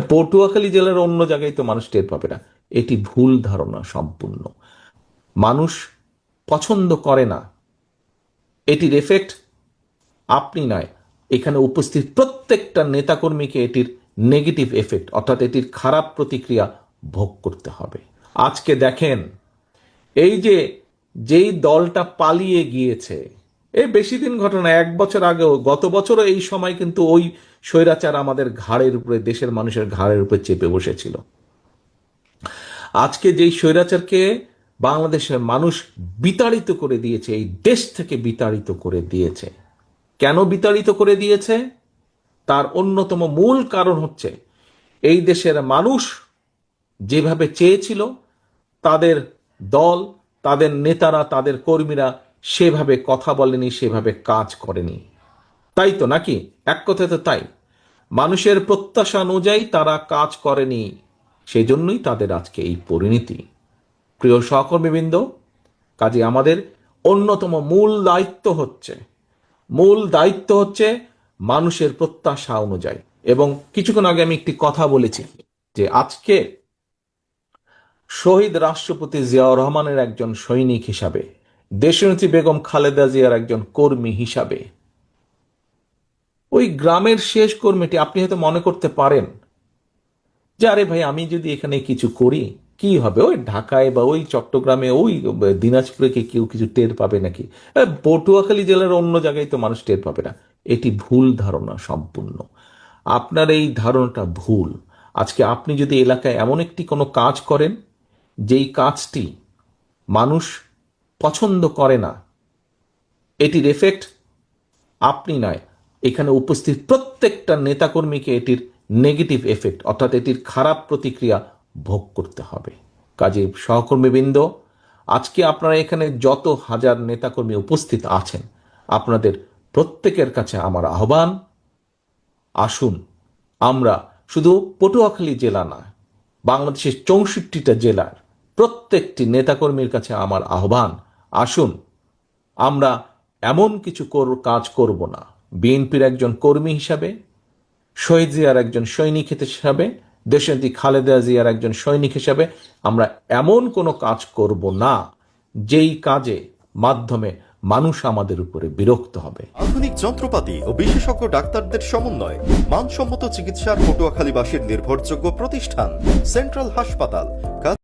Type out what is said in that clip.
পটুয়াখালী জেলার অন্য জায়গায় তো মানুষ টের পাবে না। এটি ভুল ধারণা সম্পূর্ণ। মানুষ পছন্দ করে না, এটির এফেক্ট আপনি নয়, এখানে উপস্থিত প্রত্যেকটা নেতাকর্মীকে এটির নেগেটিভ এফেক্ট অর্থাৎ এটির খারাপ প্রতিক্রিয়া ভোগ করতে হবে। আজকে দেখেন, এই যে যেই দলটা পালিয়ে গিয়েছে, এই বেশি দিন ঘটনা, 1 বছর আগেও, গত বছরও এই সময় কিন্তু ওই স্বৈরাচার আমাদের ঘাড়ের উপরে, দেশের মানুষের ঘাড়ের উপরে চেপে বসেছিল। আজকে যেই স্বৈরাচারকে বাংলাদেশের মানুষ বিতাড়িত করে দিয়েছে, এই দেশ থেকে বিতাড়িত করে দিয়েছে। কেন বিতাড়িত করে দিয়েছে? তার অন্যতম মূল কারণ হচ্ছে এই দেশের মানুষ যেভাবে চেয়েছিল, তাদের দল, তাদের নেতারা, তাদের কর্মীরা সেভাবে কথা বলেনি, সেভাবে কাজ করেনি। তাই তো নাকি? এক কথায় তো তাই। মানুষের প্রত্যাশা অনুযায়ী তারা কাজ করেনি, সেই জন্যই তাদের আজকে এই পরিণতি। প্রিয় সহকর্মীবৃন্দ, কাজে আমাদের অন্যতম মূল দায়িত্ব হচ্ছে মানুষের প্রত্যাশা অনুযায়ী। এবং কিছুক্ষণ আগে আমি একটি কথা বলেছি যে আজকে শহীদ রাষ্ট্রপতি জিয়াউর রহমানের একজন সৈনিক হিসাবে, দেশনেত্রী বেগম খালেদা জিয়ার একজন কর্মী হিসাবে, ওই গ্রামের শেষ কর্মীটি, আপনি হয়তো মনে করতে পারেন যে আরে ভাই, আমি যদি এখানে কিছু করি কি হবে, ওই ঢাকায় বা ওই চট্টগ্রামে, ওই দিনাজপুরে কি কেউ কিছু টের পাবে নাকি? পটুয়াখালী জেলার অন্য জায়গায় তো মানুষ টের পাবে না। এটি ভুল ধারণা সম্পূর্ণ। আপনার এই ধারণাটা ভুল। আজকে আপনি যদি এলাকায় এমন একটি কোনো কাজ করেন যেই কাজটি মানুষ পছন্দ করে না, এটির এফেক্ট আপনি নয়, এখানে উপস্থিত প্রত্যেকটা নেতাকর্মীকে এটির নেগেটিভ এফেক্ট অর্থাৎ এটির খারাপ প্রতিক্রিয়া ভোগ করতে হবে। কাজে সহকর্মীবৃন্দ, আজকে আপনারা এখানে যত হাজার নেতাকর্মী উপস্থিত আছেন, আপনাদের প্রত্যেকের কাছে আমার আহ্বান, আসুন আমরা শুধু পটুয়াখালী জেলা না, বাংলাদেশের 64টা জেলার প্রত্যেকটি নেতাকর্মীর কাছে আমার আহ্বান, আসুন আমরা এমন কিছু কাজ করব না। বিএনপির একজন কর্মী হিসাবে, শহীদ জিয়ার একজন সৈনিক হিসাবে, দেশনেত্রী খালেদা জিয়ার একজন সৈনিক হিসাবে আমরা এমন কোনো কাজ করব না যেই কাজে মাধ্যমে মানুষ আমাদের উপরে বিরক্ত হবে। আধুনিক যন্ত্রপাতি ও বিশেষজ্ঞ ডাক্তারদের সমন্বয়, মানসম্মত চিকিৎসার পটুয়াখালীবাসীর নির্ভরযোগ্য প্রতিষ্ঠান সেন্ট্রাল হাসপাতাল।